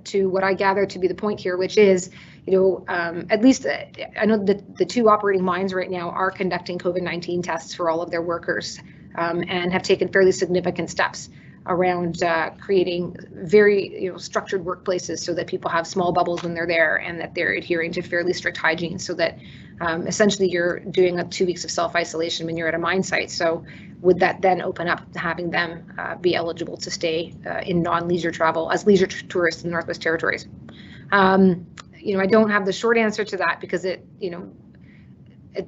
to what I gather to be the point here, which is, at least I know that the two operating mines right now are conducting COVID-19 tests for all of their workers and have taken fairly significant steps around creating very structured workplaces so that people have small bubbles when they're there and that they're adhering to fairly strict hygiene, so that essentially you're doing 2 weeks of self-isolation when you're at a mine site. So would that then open up to having them be eligible to stay in non-leisure travel as leisure tourists in the Northwest Territories? I don't have the short answer to that because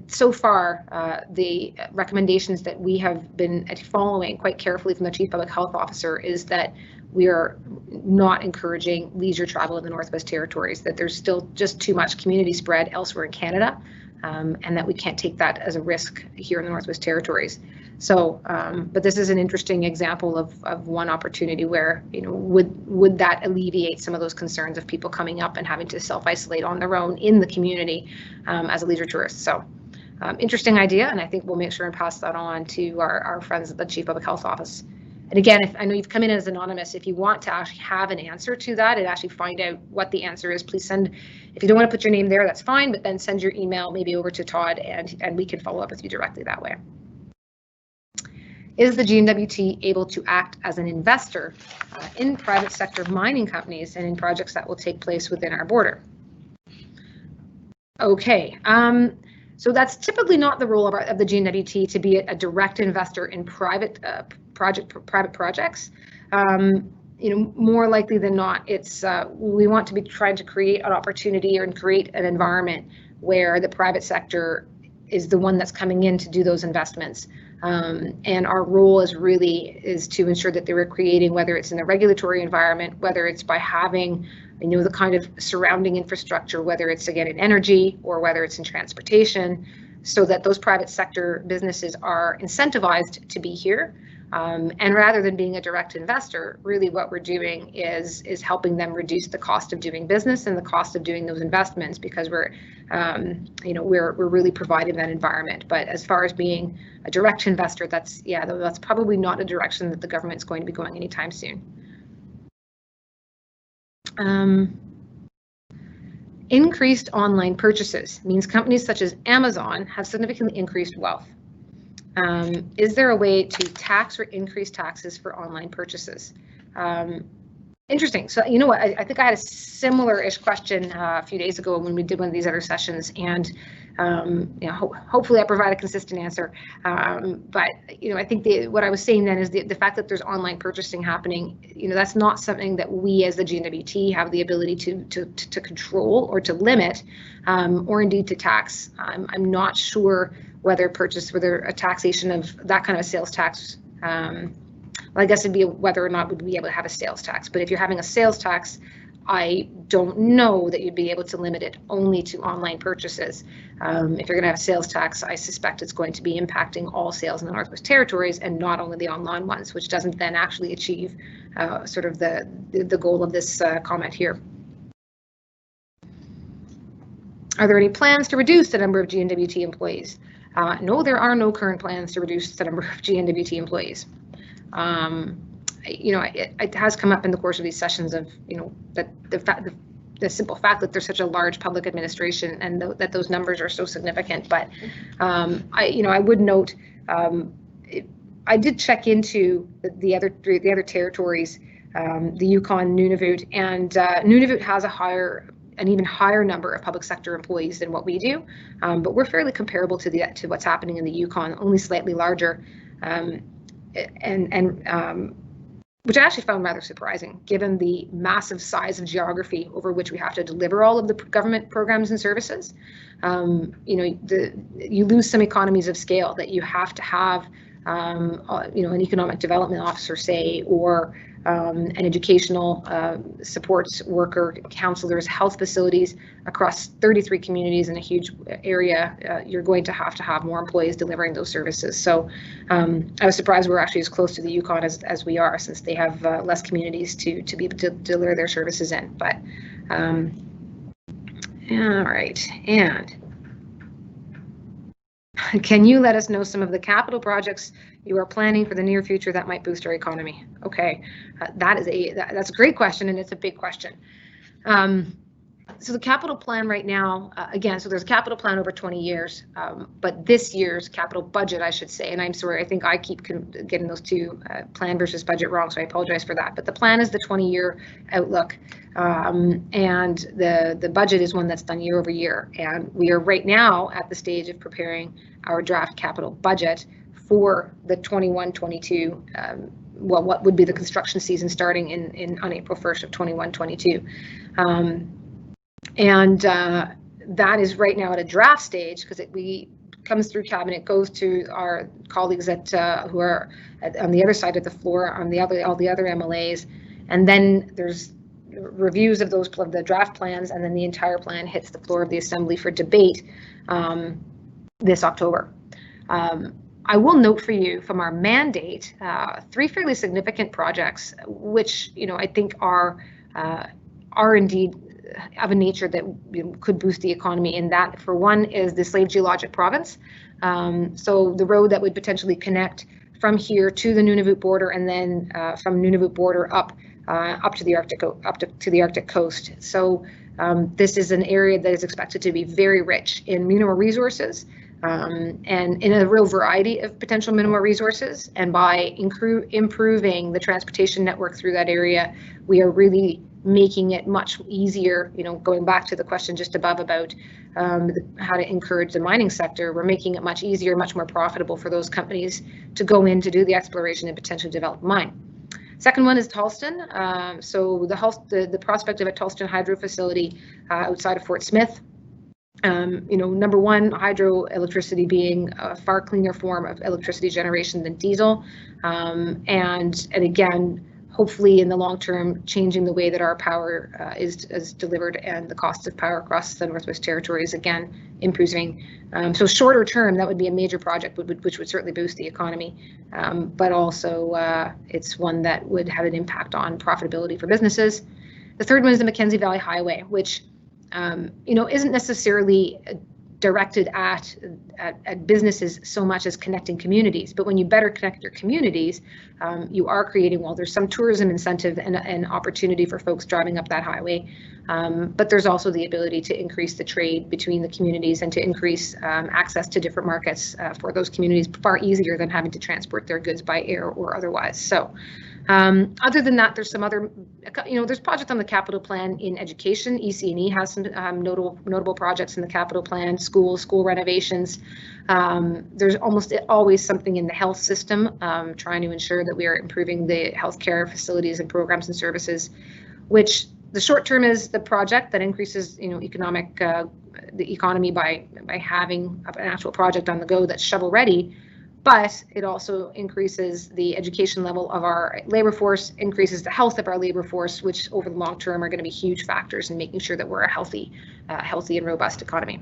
so far, the recommendations that we have been following quite carefully from the Chief Public Health Officer is that we are not encouraging leisure travel in the Northwest Territories, that there's still just too much community spread elsewhere in Canada, and that we can't take that as a risk here in the Northwest Territories. So, but this is an interesting example of one opportunity where, would that alleviate some of those concerns of people coming up and having to self-isolate on their own in the community as a leisure tourist. So, interesting idea, and I think we'll make sure and pass that on to our friends at the Chief Public Health Office. And again, if I know you've come in as anonymous, if you want to actually have an answer to that and actually find out what the answer is, please send. If you don't want to put your name there, that's fine, but then send your email maybe over to Todd, and we can follow up with you directly that way. Is the GNWT able to act as an investor in private sector mining companies and in projects that will take place within our border? Okay, so that's typically not the role of the GNWT to be a direct investor in private projects. More likely than not, it's we want to be trying to create an opportunity and create an environment where the private sector is the one that's coming in to do those investments. And our role is to ensure that they were creating, whether it's in the regulatory environment, whether it's by having, the kind of surrounding infrastructure, whether it's again in energy or whether it's in transportation, so that those private sector businesses are incentivized to be here. And rather than being a direct investor, really what we're doing is helping them reduce the cost of doing business and the cost of doing those investments, because we're really providing that environment. But as far as being a direct investor, that's probably not a direction that the government's going to be going anytime soon. Increased online purchases means companies such as Amazon have significantly increased wealth. Is there a way to tax or increase taxes for online purchases? Interesting. So you know what, I think I had a similar-ish question a few days ago when we did one of these other sessions, and hopefully I provide a consistent answer. But I think what I was saying then is the fact that there's online purchasing happening, that's not something that we as the GNWT have the ability to control or to limit, or indeed to tax. I'm not sure whether a taxation of that kind of sales tax. I guess it'd be whether or not we'd be able to have a sales tax. But if you're having a sales tax, I don't know that you'd be able to limit it only to online purchases. If you're going to have a sales tax, I suspect it's going to be impacting all sales in the Northwest Territories and not only the online ones, which doesn't then actually achieve sort of the goal of this comment here. Are there any plans to reduce the number of GNWT employees? No, there are no current plans to reduce the number of GNWT employees. It has come up in the course of these sessions of, that the the simple fact that there's such a large public administration and that those numbers are so significant. But I would note, I did check into the other territories, the Yukon, Nunavut, and Nunavut has an even higher number of public sector employees than what we do, but we're fairly comparable to what's happening in the Yukon, only slightly larger, which I actually found rather surprising, given the massive size of geography over which we have to deliver all of the government programs and services. You lose some economies of scale that you have to have, an economic development officer, say, or an educational supports worker, counselors, health facilities across 33 communities in a huge area. You're going to have more employees delivering those services. So I was surprised we're actually as close to the Yukon as we are, since they have less communities to be able to deliver their services in. But all right, and can you let us know some of the capital projects you are planning for the near future that might boost our economy? Okay, that's a great question, and it's a big question. So the capital plan right now, again, so there's a capital plan over 20 years, but this year's capital budget, I should say, and I'm sorry, I think I keep getting those two, plan versus budget, wrong, so I apologize for that. But the plan is the 20-year outlook, and the budget is one that's done year over year. And we are right now at the stage of preparing our draft capital budget for the 21-22, what would be the construction season starting on April 1st of 21-22. And that is right now at a draft stage, because it comes through cabinet, goes to our colleagues who are on the other side of the floor, on all the other MLAs, and then there's reviews of the draft plans, and then the entire plan hits the floor of the Assembly for debate this October. I will note for you from our mandate 3 fairly significant projects, which I think are indeed of a nature that could boost the economy. In that, for one, is the Slave Geologic Province. So the road that would potentially connect from here to the Nunavut border, and then from Nunavut border up to the Arctic coast. So this is an area that is expected to be very rich in mineral resources, and in a real variety of potential mineral resources. And by improving the transportation network through that area, we are really making it much easier, going back to the question just above about how to encourage the mining sector, we're making it much easier, much more profitable for those companies to go in to do the exploration and potentially develop mine. Second one is Tolston. So the prospect of a Tolston hydro facility outside of Fort Smith. Number one, hydroelectricity being a far cleaner form of electricity generation than diesel, and again, hopefully in the long term, changing the way that our power is delivered, and the cost of power across the Northwest Territories, again, improving. So shorter term, that would be a major project, which would certainly boost the economy, but also it's one that would have an impact on profitability for businesses. The third one is the Mackenzie Valley Highway, which isn't necessarily directed at businesses so much as connecting communities. But when you better connect your communities, you are creating, there's some tourism incentive and opportunity for folks driving up that highway, but there's also the ability to increase the trade between the communities and to increase access to different markets for those communities far easier than having to transport their goods by air or otherwise. So other than that, there's some other, there's projects on the capital plan in education. EC&E has some notable projects in the capital plan, school renovations. There's almost always something in the health system, trying to ensure that we are improving the healthcare facilities and programs and services, which the short term is the project that increases, the economy by having an actual project on the go that's shovel ready. But it also increases the education level of our labor force, increases the health of our labor force, which over the long term are going to be huge factors in making sure that we're a healthy and robust economy.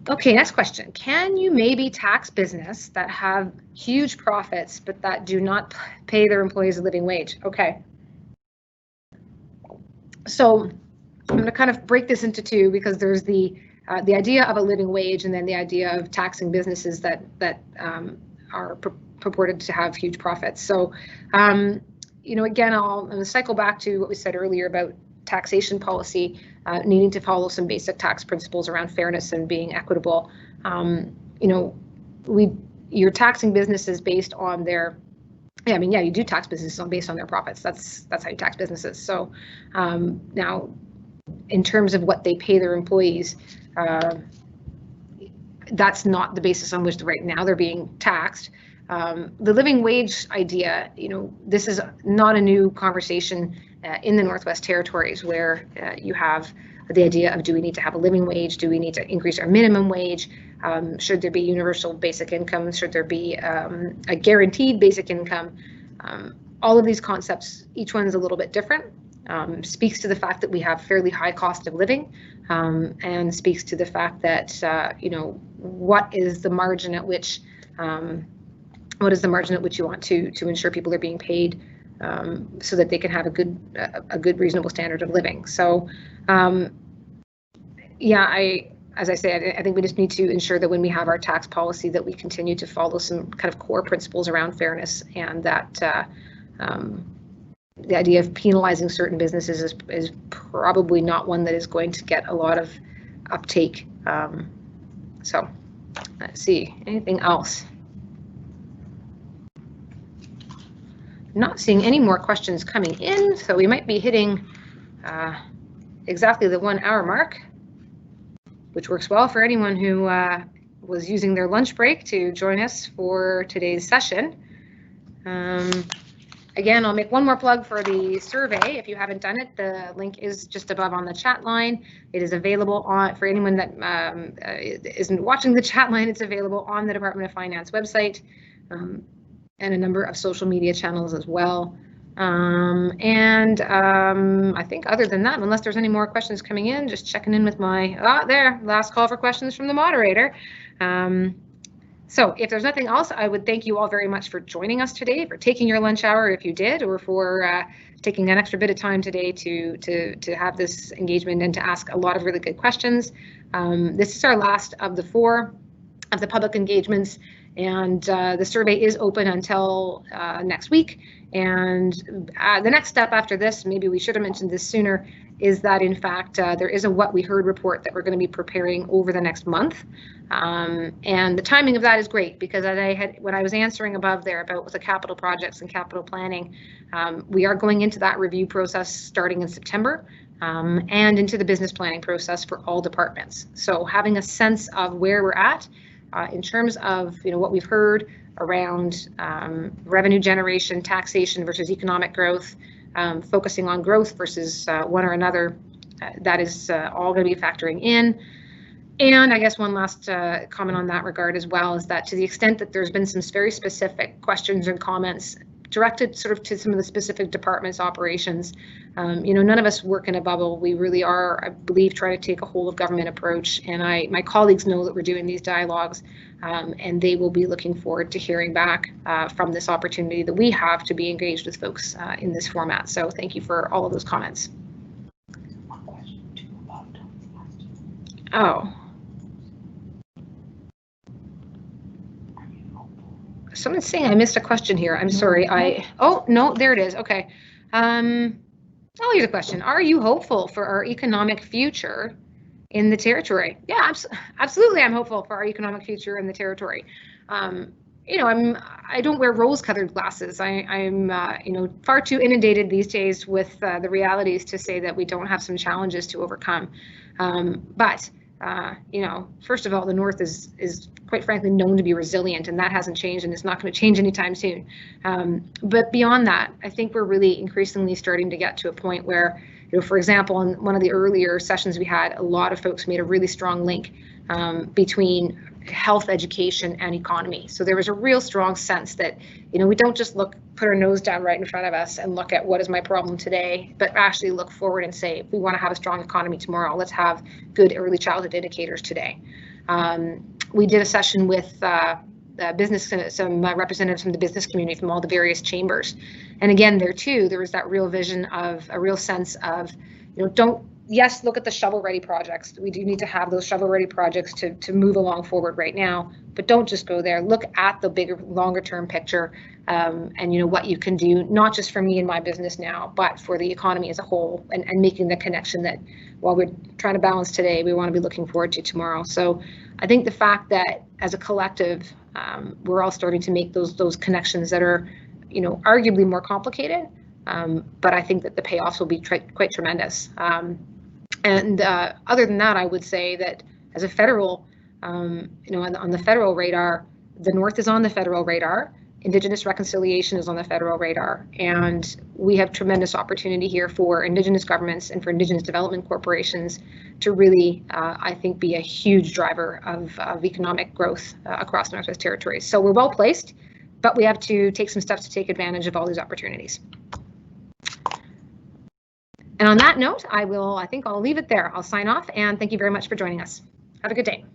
Okay, next question. Can you maybe tax business that have huge profits but that do not pay their employees a living wage? Okay. So I'm going to kind of break this into two, because there's the idea of a living wage, and then the idea of taxing businesses that are purported to have huge profits. So, again, I'll cycle back to what we said earlier about taxation policy needing to follow some basic tax principles around fairness and being equitable. You're taxing businesses based on their, you do tax businesses based on their profits. That's how you tax businesses. So now, in terms of what they pay their employees, that's not the basis on which right now they're being taxed. The living wage idea, this is not a new conversation in the Northwest Territories, where you have the idea of, do we need to have a living wage? Do we need to increase our minimum wage? Should there be universal basic income? Should there be a guaranteed basic income? All of these concepts, each one's a little bit different, speaks to the fact that we have fairly high cost of living, and speaks to the fact that, what is the margin at which you want to ensure people are being paid so that they can have a good reasonable standard of living. So as I say, I think we just need to ensure that when we have our tax policy, that we continue to follow some kind of core principles around fairness, and that the idea of penalizing certain businesses is probably not one that is going to get a lot of uptake. So let's see, anything else? Not seeing any more questions coming in, so we might be hitting exactly the 1 hour mark, which works well for anyone who was using their lunch break to join us for today's session. Again, I'll make one more plug for the survey. If you haven't done it, the link is just above on the chat line. It is available for anyone that isn't watching the chat line. It's available on the Department of Finance website, and a number of social media channels as well. I think other than that, unless there's any more questions coming in, just checking in with my, last call for questions from the moderator. So if there's nothing else, I would thank you all very much for joining us today, for taking your lunch hour if you did, or for taking an extra bit of time today to have this engagement and to ask a lot of really good questions. This is our last of the 4 of the public engagements, and the survey is open until next week. And the next step after this, maybe we should have mentioned this sooner, is that in fact there is a What We Heard report that we're going to be preparing over the next month. And the timing of that is great, because when I was answering above there about the capital projects and capital planning, we are going into that review process starting in September, and into the business planning process for all departments. So having a sense of where we're at in terms of what we've heard around revenue generation, taxation versus economic growth, focusing on growth versus one or another, that is all going to be factoring in. And I guess one last comment on that regard as well is that, to the extent that there's been some very specific questions and comments directed sort of to some of the specific departments' operations, none of us work in a bubble. We really are, I believe, trying to take a whole of government approach. And my colleagues know that we're doing these dialogues, and they will be looking forward to hearing back from this opportunity that we have to be engaged with folks in this format. So thank you for all of those comments. One question too about Oh. Someone's saying I missed a question here. I'm sorry. Oh, no, there it is. Okay. Here's a question. Are you hopeful for our economic future in the Territory? Yeah, absolutely. I'm hopeful for our economic future in the Territory. I don't wear rose-colored glasses. I'm far too inundated these days with the realities to say that we don't have some challenges to overcome. But first of all, the North is quite frankly known to be resilient, and that hasn't changed, and it's not going to change anytime soon. But beyond that, I think we're really increasingly starting to get to a point where, for example, in one of the earlier sessions we had, a lot of folks made a really strong link between health, education, and economy. So there was a real strong sense that, we don't just put our nose down right in front of us and look at what is my problem today, but actually look forward and say, if we want to have a strong economy tomorrow, let's have good early childhood indicators today. We did a session with some representatives from the business community from all the various chambers. And again, there too, there was that real vision of a real sense of, don't yes, look at the shovel-ready projects. We do need to have those shovel-ready projects to move along forward right now, but don't just go there. Look at the bigger, longer-term picture, and what you can do, not just for me and my business now, but for the economy as a whole, and making the connection that while we're trying to balance today, we want to be looking forward to tomorrow. So I think the fact that as a collective, we're all starting to make those connections that are, arguably more complicated, but I think that the payoffs will be quite tremendous. And other than that, I would say that as a federal, on the federal radar, the North is on the federal radar. Indigenous reconciliation is on the federal radar, and we have tremendous opportunity here for Indigenous governments and for Indigenous development corporations to really, I think, be a huge driver of economic growth across Northwest Territories. So we're well placed, but we have to take some steps to take advantage of all these opportunities. And on that note, I think I'll leave it there. I'll sign off, and thank you very much for joining us. Have a good day.